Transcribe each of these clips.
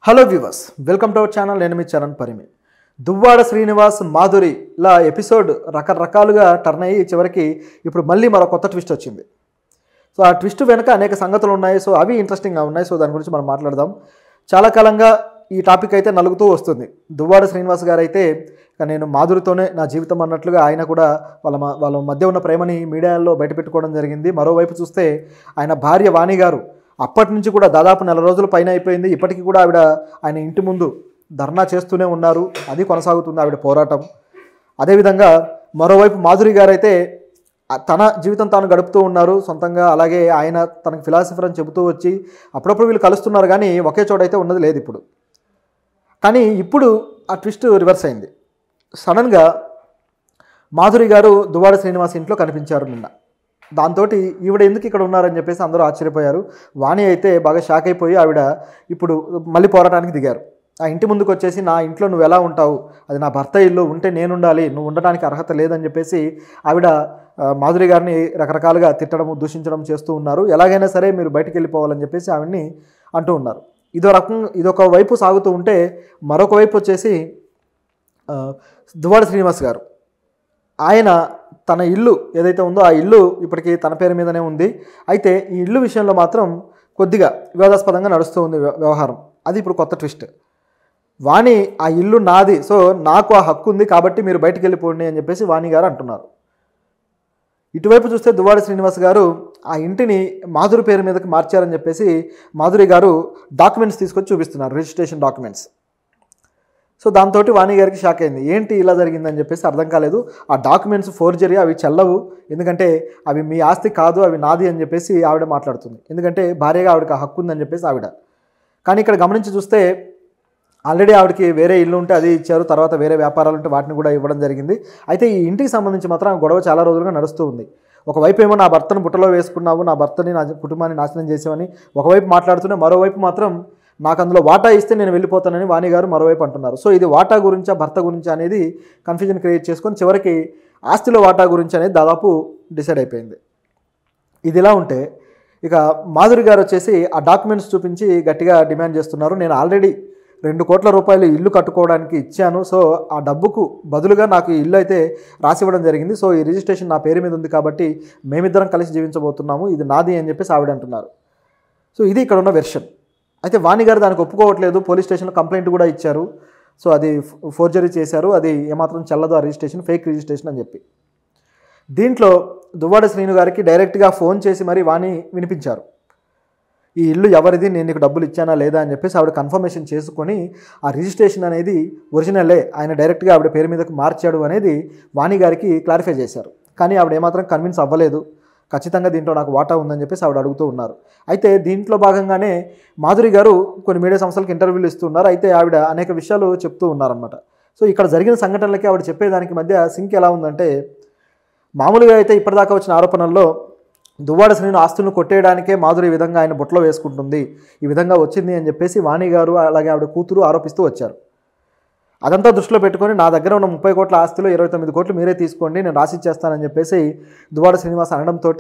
Hello viewers, welcome to our channel. నేను మీ Charan Parimi. Duvvada Srinivas మాధురిలా episode రకరకాలుగా turn అయ్యి చివరికి ఇప్పుడు మళ్ళీ మరో కొత్త ట్విస్ట్ వచ్చింది. సో ఆ ట్విస్ట్ వెనుక అనేక సంగతులు ఉన్నాయి. సో అవి ఇంట్రెస్టింగ్గా ఉన్నాయి. సో దాని గురించి మనం మాట్లాడదాం. చాలా కాలంగా ఈ టాపిక్ అయితే నలుగుతూ వస్తుంది. దువ్వాడ శ్రీనివాస్ గారు అయితే నేను మాధురితోనే నా జీవితం అన్నట్లుగా ఆయన కూడా వాళ్ళ మధ్య ఉన్న ప్రేమని మీడియాలో బయటపెట్టుకోవడం జరిగింది. మరోవైపు చూస్తే ఆయన భార్య వాణి గారు అప్పటి నుంచి కూడా దాదాపు 4 రోజుల పైన అయిపోయింది. ఇప్పటికీ కూడా ఆవిడ ఆయన ఇంటి ముందు ధర్నా చేస్తూనే ఉన్నారు. అది కొనసాగుతుంది ఆవిడ పోరాటం. అదేవిధంగా మరోవైపు మాధురి గారు అయితే తన జీవితం తాను గడుపుతూ ఉన్నారు సొంతంగా. అలాగే ఆయన తనకు ఫిలాసఫర్ అని చెబుతూ వచ్చి అప్పుడప్పుడు వీళ్ళు కలుస్తున్నారు, కానీ ఒకే చోట అయితే ఉన్నది లేదు ఇప్పుడు. కానీ ఇప్పుడు ఆ ట్విస్ట్ రివర్స్ అయింది. సడన్గా మాధురి గారు దువ్వాడ శ్రీనివాస్ ఇంట్లో కనిపించారు నిన్న. దాంతో ఈవిడ ఎందుకు ఇక్కడ ఉన్నారని చెప్పేసి అందరూ ఆశ్చర్యపోయారు. వాణి అయితే బాగా షాక్ అయిపోయి ఆవిడ ఇప్పుడు మళ్ళీ పోరాటానికి దిగారు. ఆ ఇంటి ముందుకు వచ్చేసి, నా ఇంట్లో నువ్వు ఎలా ఉంటావు, అది నా భర్త ఇల్లు, ఉంటే నేనుండాలి, నువ్వు ఉండడానికి అర్హత లేదని చెప్పేసి ఆవిడ మాధురి గారిని రకరకాలుగా తిట్టడం, దూషించడం చేస్తూ ఉన్నారు. ఎలాగైనా సరే మీరు బయటికి వెళ్ళిపోవాలని చెప్పేసి ఆవిడ్ని అంటూ ఉన్నారు. ఇదొక వైపు సాగుతూ ఉంటే మరొక వైపు వచ్చేసి దువ్వాడ శ్రీనివాస్ గారు ఆయన తన ఇల్లు ఏదైతే ఉందో ఆ ఇల్లు ఇప్పటికీ తన పేరు మీదనే ఉంది. అయితే ఈ ఇల్లు విషయంలో మాత్రం కొద్దిగా వివాదాస్పదంగా నడుస్తూ ఉంది వ్యవహారం. అది ఇప్పుడు కొత్త ట్విస్ట్. వాణి ఆ ఇల్లు నాది, సో నాకు ఆ హక్కు ఉంది, కాబట్టి మీరు బయటికి వెళ్ళిపోండి అని చెప్పేసి వాణి గారు అంటున్నారు. ఇటువైపు చూస్తే దువ్వాడ శ్రీనివాస్ గారు ఆ ఇంటిని మాధురి పేరు మీదకి మార్చారని చెప్పేసి మాధురి గారు డాక్యుమెంట్స్ తీసుకొచ్చి చూపిస్తున్నారు, రిజిస్ట్రేషన్ డాక్యుమెంట్స్. సో దాంతో వాణి గారికి షాక్ అయింది. ఏంటి ఇలా జరిగిందని చెప్పేసి అర్థం కాలేదు. ఆ డాక్యుమెంట్స్ ఫోర్జరీ, అవి చెల్లవు, ఎందుకంటే అవి మీ ఆస్తి కాదు, అవి నాది అని చెప్పేసి ఆవిడ మాట్లాడుతుంది. ఎందుకంటే భార్యగా ఆవిడకి ఆ హక్కు ఉందని చెప్పేసి ఆవిడ. కానీ ఇక్కడ గమనించి చూస్తే ఆల్రెడీ ఆవిడకి వేరే ఇల్లు ఉంటే అది ఇచ్చారు, తర్వాత వేరే వ్యాపారాలు ఉంటే వాటిని కూడా ఇవ్వడం జరిగింది. అయితే ఈ ఇంటికి సంబంధించి మాత్రం గొడవ చాలా రోజులుగా నడుస్తూ ఉంది. ఒకవైపు ఏమో నా భర్తను బుట్టలో వేసుకున్నావు, నా భర్తని నా కుటుంబాన్ని నాశనం చేసావని ఒకవైపు మాట్లాడుతూనే, మరోవైపు మాత్రం నాకు అందులో వాటా ఇస్తే నేను వెళ్ళిపోతానని వాణి గారు మరోవైపు అంటున్నారు. సో ఇది వాటా గురించా భర్త గురించి అనేది కన్ఫ్యూజన్ క్రియేట్ చేసుకొని చివరికి ఆస్తిలో వాటా గురించి అనేది దాదాపు డిసైడ్ అయిపోయింది. ఇది ఇలా ఉంటే ఇక మాధురి గారు వచ్చేసి ఆ డాక్యుమెంట్స్ చూపించి గట్టిగా డిమాండ్ చేస్తున్నారు. నేను ఆల్రెడీ 2 కోట్ల రూపాయలు ఇల్లు కట్టుకోవడానికి ఇచ్చాను, సో ఆ డబ్బుకు బదులుగా నాకు ఈ ఇల్లు అయితే రాసివ్వడం జరిగింది. సో ఈ రిజిస్ట్రేషన్ నా పేరు మీద ఉంది, కాబట్టి మేమిద్దరం కలిసి జీవించబోతున్నాము, ఇది నాది అని చెప్పేసి ఆవిడ అంటున్నారు. సో ఇది ఇక్కడ ఉన్న వెర్షన్. అయితే వాణి గారు దానికి ఒప్పుకోవట్లేదు. పోలీస్ స్టేషన్లో కంప్లైంట్ కూడా ఇచ్చారు. సో అది ఫోర్జరీ చేశారు, అది ఏమాత్రం చెల్లదు, ఆ రిజిస్ట్రేషన్ ఫేక్ రిజిస్ట్రేషన్ అని చెప్పి. దీంట్లో దువ్వాడ శ్రీను గారికి డైరెక్ట్గా ఫోన్ చేసి మరి వాణి వినిపించారు. ఈ ఇల్లు ఎవరిది, నేను నీకు డబ్బులు ఇచ్చానా లేదా అని చెప్పేసి ఆవిడ కన్ఫర్మేషన్ చేసుకొని ఆ రిజిస్ట్రేషన్ అనేది ఒరిజినలే, ఆయన డైరెక్ట్గా ఆవిడ పేరు మీదకు మార్చాడు అనేది వాణి గారికి క్లారిఫై చేశారు. కానీ ఆవిడ ఏమాత్రం కన్విన్స్ అవ్వలేదు. ఖచ్చితంగా దీంట్లో నాకు వాటా ఉందని చెప్పేసి ఆవిడ అడుగుతూ ఉన్నారు. అయితే దీంట్లో భాగంగానే మాధురి గారు కొన్ని మీడియా సంస్థలకు ఇంటర్వ్యూలు ఇస్తున్నారు. అయితే ఆవిడ అనేక విషయాలు చెప్తూ ఉన్నారనమాట. సో ఇక్కడ జరిగిన సంఘటనలకి ఆవిడ చెప్పేదానికి మధ్య సింక్ ఎలా ఉందంటే, మామూలుగా అయితే ఇప్పటిదాకా వచ్చిన ఆరోపణల్లో దువ్వాడ శ్రీను ఆస్తులను కొట్టేయడానికే మాధురి ఈ విధంగా ఆయన బుట్టలో వేసుకుంటుంది, ఈ విధంగా వచ్చింది అని చెప్పేసి వాణి గారు అలాగే ఆవిడ కూతురు ఆరోపిస్తూ వచ్చారు. అదంతా దృష్టిలో పెట్టుకొని నా దగ్గర ఉన్న 30 కోట్ల ఆస్తిలో 29 కోట్లు మీరే తీసుకోండి, నేను రాసిచ్చేస్తానని చెప్పేసి దువ్వాడ శ్రీనివాస్ అనడంతో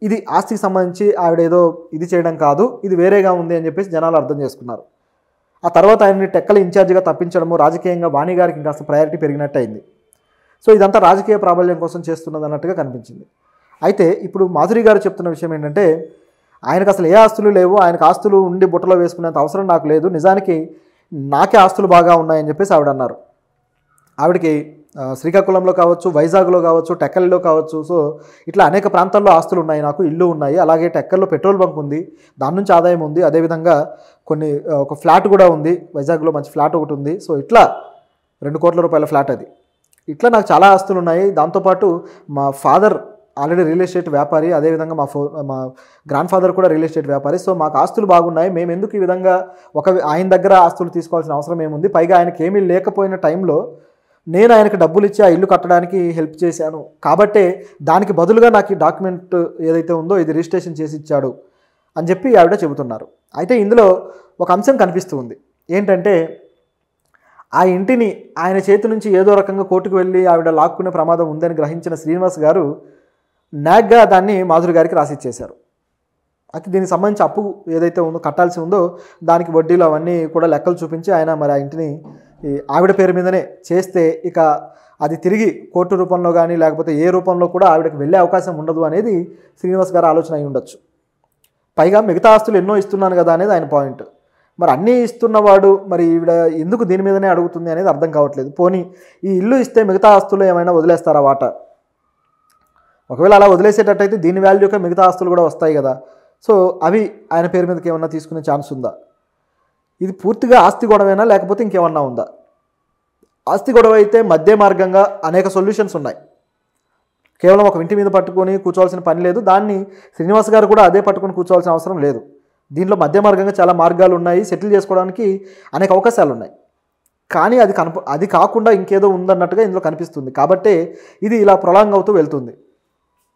ఇది ఆస్తికి సంబంధించి ఆవిడ ఏదో ఇది చేయడం కాదు, ఇది వేరేగా ఉంది అని చెప్పేసి జనాలు అర్థం చేసుకున్నారు. ఆ తర్వాత ఆయన్ని టెక్కల ఇన్ఛార్జిగా తప్పించడము, రాజకీయంగా వాణి గారికి ఇంకాస్త ప్రయారిటీ పెరిగినట్టు అయింది. సో ఇదంతా రాజకీయ ప్రాబల్యం కోసం చేస్తున్నది అన్నట్టుగా కనిపించింది. అయితే ఇప్పుడు మాధురి గారు చెప్తున్న విషయం ఏంటంటే, ఆయనకు అసలు ఏ ఆస్తులు లేవు, ఆయనకు ఆస్తులు ఉండి బుట్టలో వేసుకునేంత అవసరం నాకు లేదు, నిజానికి నాకే ఆస్తులు బాగా ఉన్నాయని చెప్పేసి ఆవిడ అన్నారు. ఆవిడకి శ్రీకాకుళంలో కావచ్చు, వైజాగ్లో కావచ్చు, టెక్కల్లో కావచ్చు, సో ఇట్లా అనేక ప్రాంతాల్లో ఆస్తులు ఉన్నాయి, నాకు ఇల్లు ఉన్నాయి, అలాగే టెక్కల్లో పెట్రోల్ బంక్ ఉంది, దాని నుంచి ఆదాయం ఉంది, అదేవిధంగా ఒక ఫ్లాట్ కూడా ఉంది, వైజాగ్లో మంచి ఫ్లాట్ ఒకటి ఉంది. సో ఇట్లా 2 కోట్ల రూపాయల ఫ్లాట్ అది. ఇట్లా నాకు చాలా ఆస్తులు ఉన్నాయి. దాంతోపాటు మా ఫాదర్ ఆల్రెడీ రియల్ ఎస్టేట్ వ్యాపారి, అదేవిధంగా మా గ్రాండ్ ఫాదర్ కూడా రియల్ ఎస్టేట్ వ్యాపారి. సో మాకు ఆస్తులు బాగున్నాయి, మేము ఎందుకు ఈ విధంగా ఆయన దగ్గర ఆస్తులు తీసుకోవాల్సిన అవసరం ఏముంది, పైగా ఆయనకి ఏమీ లేకపోయిన టైంలో నేను ఆయనకి డబ్బులు ఇచ్చి ఆ ఇల్లు కట్టడానికి హెల్ప్ చేశాను, కాబట్టే దానికి బదులుగా నాకు ఈ డాక్యుమెంట్ ఏదైతే ఉందో ఇది రిజిస్ట్రేషన్ చేసి ఇచ్చాడు అని చెప్పి ఆవిడ చెబుతున్నారు. అయితే ఇందులో ఒక అంశం కనిపిస్తూ ఉంది. ఏంటంటే, ఆ ఇంటిని ఆయన చేతి నుంచి ఏదో రకంగా కోర్టుకు వెళ్ళి ఆవిడ లాక్కునే ప్రమాదం ఉందని గ్రహించిన శ్రీనివాస్ గారు నాగ్గా దాన్ని మాధురి గారికి రాసిచ్చేశారు. అయితే దీనికి సంబంధించి అప్పు ఏదైతే ఉందో కట్టాల్సి ఉందో దానికి వడ్డీలు అవన్నీ కూడా లెక్కలు చూపించి ఆయన మరి ఆ ఇంటిని ఆవిడ పేరు మీదనే చేస్తే ఇక అది తిరిగి కోర్టు రూపంలో కానీ లేకపోతే ఏ రూపంలో కూడా ఆవిడకి వెళ్ళే అవకాశం ఉండదు అనేది శ్రీనివాస్ గారి ఆలోచన అయి ఉండొచ్చు. పైగా మిగతా ఆస్తులు ఎన్నో ఇస్తున్నాను కదా అనేది ఆయన పాయింట్. మరి అన్నీ ఇస్తున్నవాడు మరి ఈవిడ ఎందుకు దీని మీదనే అడుగుతుంది అనేది అర్థం కావట్లేదు. పోనీ ఈ ఇల్లు ఇస్తే మిగతా ఆస్తులు ఏమైనా వదిలేస్తారా వాట? ఒకవేళ అలా వదిలేసేటట్టయితే దీని వాల్యూకే మిగతా ఆస్తులు కూడా వస్తాయి కదా. సో అవి ఆయన పేరు మీదకి ఏమన్నా తీసుకునే ఛాన్స్ ఉందా? ఇది పూర్తిగా ఆస్తి గొడవేనా లేకపోతే ఇంకేమన్నా ఉందా? ఆస్తి గొడవ అయితే మధ్య మార్గంగా అనేక సొల్యూషన్స్ ఉన్నాయి. కేవలం ఒక ఇంటి మీద పట్టుకొని కూర్చోవాల్సిన పని లేదు. దాన్ని శ్రీనివాస్ గారు కూడా అదే పట్టుకొని కూర్చోవాల్సిన అవసరం లేదు. దీంట్లో మధ్య మార్గంగా చాలా మార్గాలు ఉన్నాయి. సెటిల్ చేసుకోవడానికి అనేక అవకాశాలు ఉన్నాయి. కానీ అది కాకుండా ఇంకేదో ఉందన్నట్టుగా ఇందులో కనిపిస్తుంది. కాబట్టే ఇది ఇలా ప్రొలాంగ్ అవుతూ వెళ్తుంది.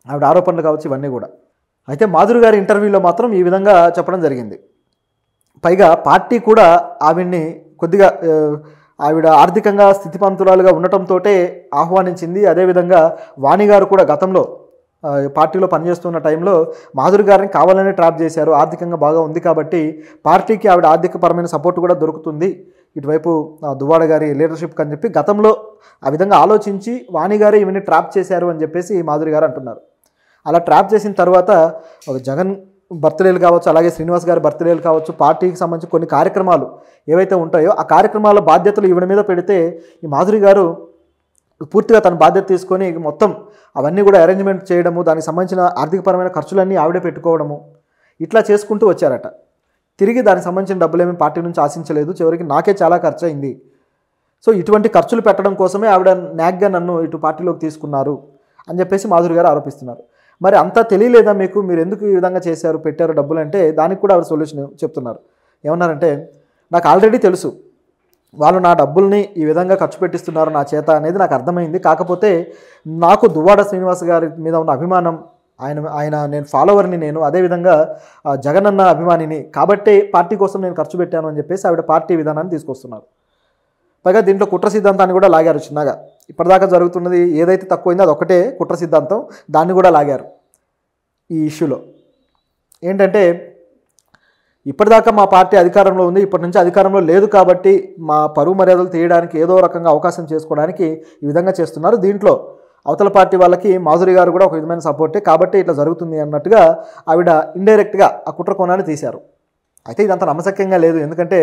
ఆవిడ ఆరోపణలు కావచ్చు ఇవన్నీ కూడా. అయితే మాధురి గారి ఇంటర్వ్యూలో మాత్రం ఈ విధంగా చెప్పడం జరిగింది. పైగా పార్టీ కూడా ఆవిడ్ని కొద్దిగా ఆవిడ ఆర్థికంగా స్థితిపంతురాలుగా ఉండటంతో ఆహ్వానించింది. అదేవిధంగా వాణి గారు కూడా గతంలో పార్టీలో పనిచేస్తున్న టైంలో మాధురి గారిని కావాలనే ట్రాప్ చేశారు. ఆర్థికంగా బాగా ఉంది కాబట్టి పార్టీకి ఆవిడ ఆర్థికపరమైన సపోర్ట్ కూడా దొరుకుతుంది ఇటువైపు దువ్వాడ గారి లీడర్షిప్ అని చెప్పి గతంలో ఆ విధంగా ఆలోచించి వాణి గారే ఇవన్నీ ట్రాప్ చేశారు అని చెప్పేసి మాధురి గారు అంటున్నారు. అలా ట్రాప్ చేసిన తర్వాత ఒక జగన్ బర్త్డేలు కావచ్చు, అలాగే శ్రీనివాస్ గారి బర్త్డేలు కావచ్చు, పార్టీకి సంబంధించి కొన్ని కార్యక్రమాలు ఏవైతే ఉంటాయో ఆ కార్యక్రమాల బాధ్యతలు ఈవిడ మీద పెడితే ఈ మాధురి గారు పూర్తిగా తన బాధ్యత తీసుకొని మొత్తం అవన్నీ కూడా అరేంజ్మెంట్ చేయడము, దానికి సంబంధించిన ఆర్థికపరమైన ఖర్చులన్నీ ఆవిడే పెట్టుకోవడము ఇట్లా చేసుకుంటూ వచ్చారట. తిరిగి దానికి సంబంధించిన డబ్బులేమీ పార్టీ నుంచి ఆశించలేదు. చివరికి నాకే చాలా ఖర్చు అయింది. సో ఇటువంటి ఖర్చులు పెట్టడం కోసమే ఆవిడ న్యాక్గా నన్ను ఇటు పార్టీలోకి తీసుకున్నారు అని చెప్పేసి మాధురి గారు ఆరోపిస్తున్నారు. మరి అంతా తెలియలేదా మీకు? మీరు ఎందుకు ఈ విధంగా చేశారు, పెట్టారు డబ్బులు అంటే దానికి కూడా ఆవిడ సొల్యూషన్ చెప్తున్నారు. ఏమన్నారంటే, నాకు ఆల్రెడీ తెలుసు వాళ్ళు నా డబ్బుల్ని ఈ విధంగా ఖర్చు పెట్టిస్తున్నారు నా చేత అనేది నాకు అర్థమైంది. కాకపోతే నాకు దువ్వాడ శ్రీనివాస్ గారి మీద ఉన్న అభిమానం, ఆయన నేను ఫాలోవర్ని, నేను అదేవిధంగా జగనన్న అభిమానిని కాబట్టి పార్టీ కోసం నేను ఖర్చు పెట్టాను అని చెప్పేసి ఆవిడ పార్టీ విధానాన్ని తీసుకొస్తున్నారు. పైగా దీంట్లో కుట్ర సిద్ధాంతాన్ని కూడా లాగారు చిన్నగా. ఇప్పటిదాకా జరుగుతున్నది ఏదైతే తక్కువైందో అది ఒకటే కుట్ర సిద్ధాంతం, దాన్ని కూడా లాగారు ఈ ఇష్యూలో. ఏంటంటే ఇప్పటిదాకా మా పార్టీ అధికారంలో ఉంది, ఇప్పటి నుంచి అధికారంలో లేదు కాబట్టి మా పరువు మర్యాదలు తీయడానికి ఏదో రకంగా అవకాశం చేసుకోవడానికి ఈ విధంగా చేస్తున్నారు. దీంట్లో అవతల పార్టీ వాళ్ళకి మాధురి గారు కూడా ఒక విధమైన సపోర్టే కాబట్టి ఇట్లా జరుగుతుంది అన్నట్టుగా ఆవిడ ఇండైరెక్ట్గా ఆ కుట్ర కోణాన్ని తీశారు. అయితే ఇదంతా నమ్మశక్యంగా లేదు. ఎందుకంటే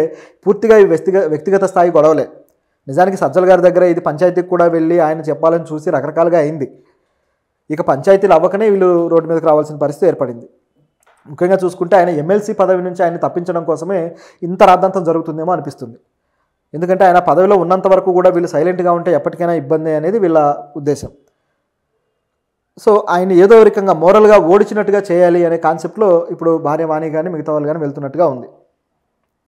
పూర్తిగా ఈ వ్యక్తిగత స్థాయి గొడవలే. నిజానికి సజ్జల గారి దగ్గర ఇది పంచాయతీకి కూడా వెళ్ళి ఆయన చెప్పాలని చూసి రకరకాలుగా అయింది. ఇక పంచాయతీలు అవ్వకనే వీళ్ళు రోడ్డు మీదకి రావాల్సిన పరిస్థితి ఏర్పడింది. ముఖ్యంగా చూసుకుంటే ఆయన ఎమ్మెల్సీ పదవి నుంచి ఆయన తప్పించడం కోసమే ఇంత రాద్ధాంతం జరుగుతుందేమో అనిపిస్తుంది. ఎందుకంటే ఆయన పదవిలో ఉన్నంత వరకు కూడా వీళ్ళు సైలెంట్గా ఉంటే ఎప్పటికైనా ఇబ్బంది అనేది వీళ్ళ ఉద్దేశం. సో ఆయన ఏదో రకంగా మోరల్గా ఓడించినట్టుగా చేయాలి అనే కాన్సెప్ట్లో ఇప్పుడు భార్య వాణి కానీ మిగతా వాళ్ళు కానీ వెళ్తున్నట్టుగా ఉంది.